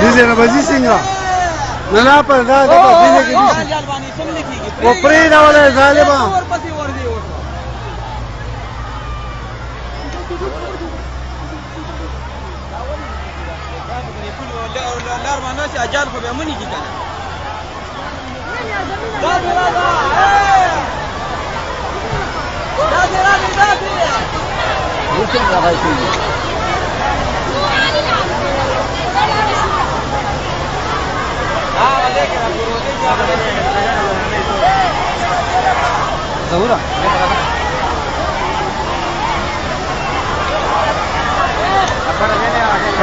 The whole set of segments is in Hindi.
Dice na bazisinga. Nana par da da bile ke dice. Wo preda wala zalima. Seguro.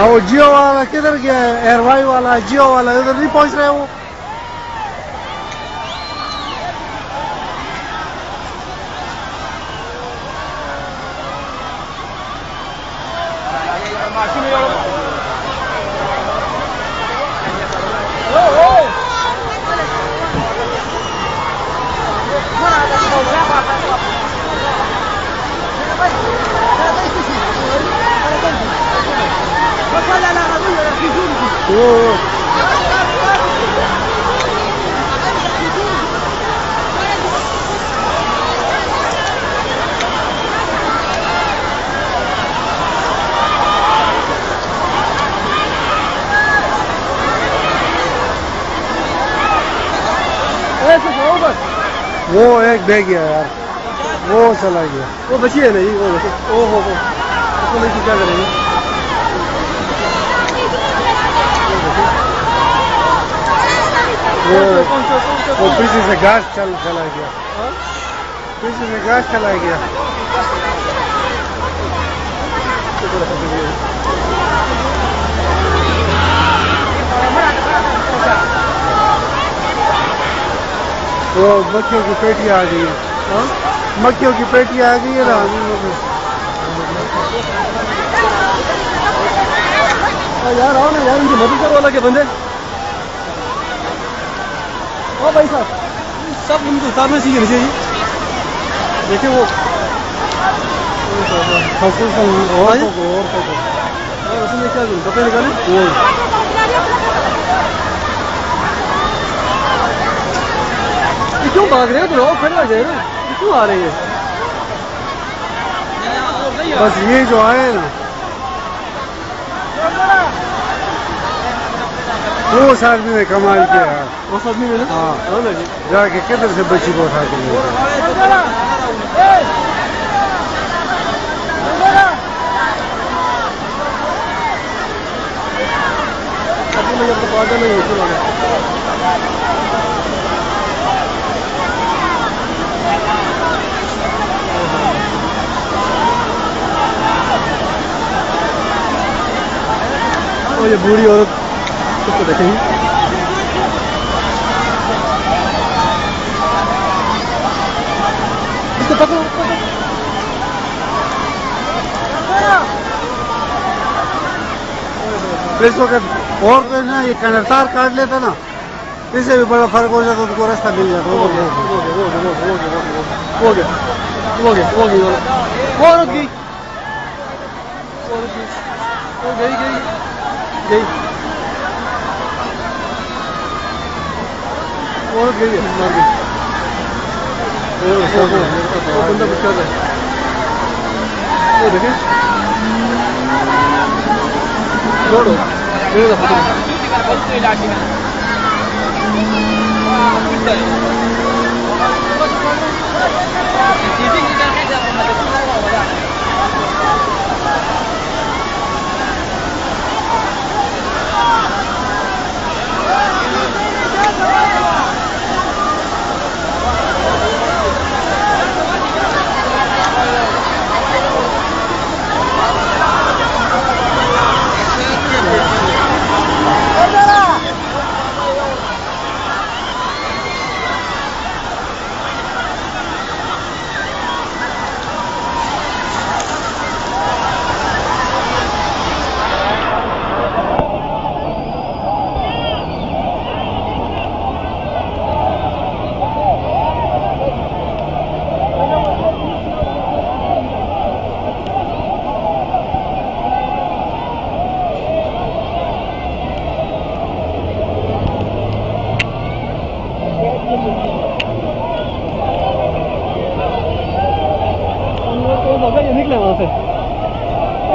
वो जियो वाला किधर गया है? एयरवाई वाला जियो वाला उधर नहीं पहुंच रहे वो। वो एक बह गया यार, वो चला गया, वो बची है नहीं, वो हो उसको लेके क्या करेंगे? वो पीछे से घास चला गया, पीछे से घास चला गया। वो मक्खियों की पेटी आ गई है, मक्खियों की पेटी आ गई है ना। यार आओ ना यार, इनकी मदद करो वाला के बंदे। ओ भाई साहब, सब उनको उतारना चाहिए मुझे जी। देखिए वो और उसमें क्या करूँ, कपड़े निकाले क्यों भाग रहे हो? तो लोग खड़े हो जाए ना, क्यों आ रहे हैं? बस ये जो आए ना, वो उस आदमी ने कमाल किया यार। उस आदमी ने हाँ जाके किधर से बच्ची को उठा के ले और ये बूढ़ी औरत उसको देखेंगे। इसको पकड़ो। इसको और कोई ना ये कंडक्टर काट लेता ना, इससे भी बड़ा फर्क हो जाता, उनको रास्ता मिल जाता। हो गई औरत गई, गई औरत गई है, मार गई। वो बंदा कुछ कर रहा है, वो देखे छोड़ो मेरे फोटो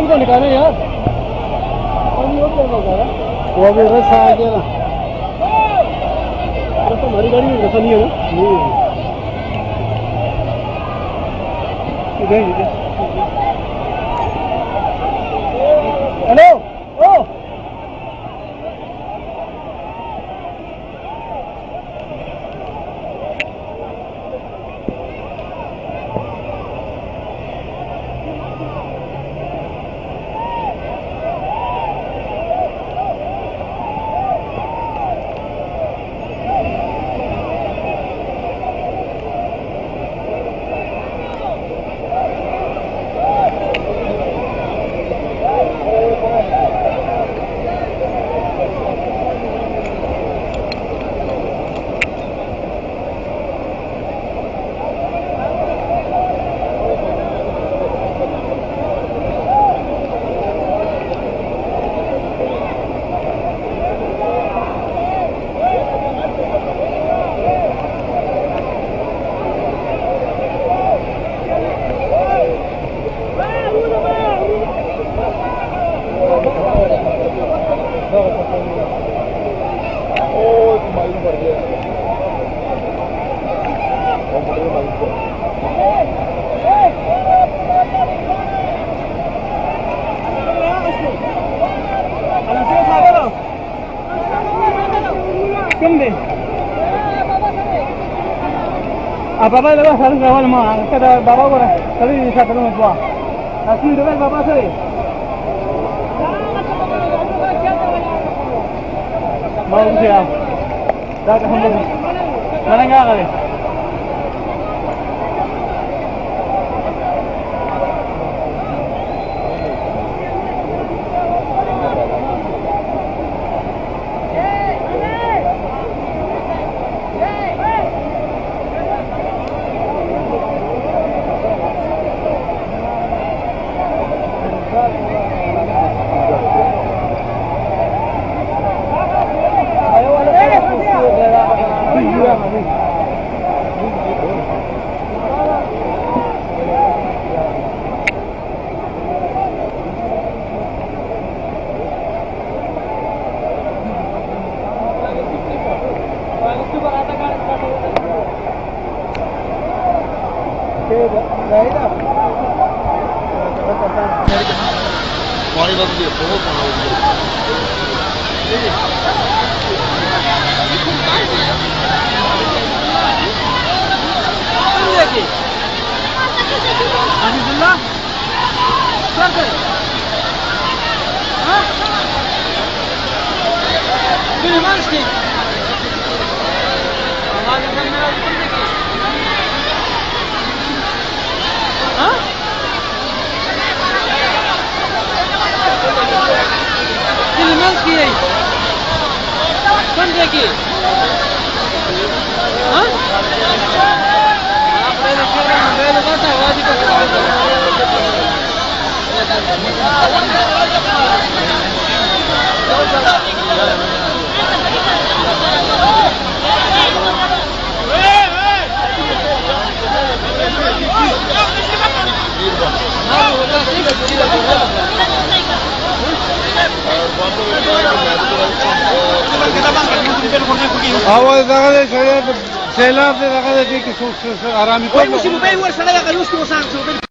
को निकाले यार अभी वो क्या होगा यार वो अभी रस आ गया ना तो हमारी गाड़ी में रखा नहीं है ना इधर hello O Apa le vas a hacer trabajo más kada baba ko na kali sa tanong mo asli do baba sare mau siya da ka hamo nananga kali Awal dakale saya selar de dakale ki arami ko. Oye, si lo veo, esa la ya cayó,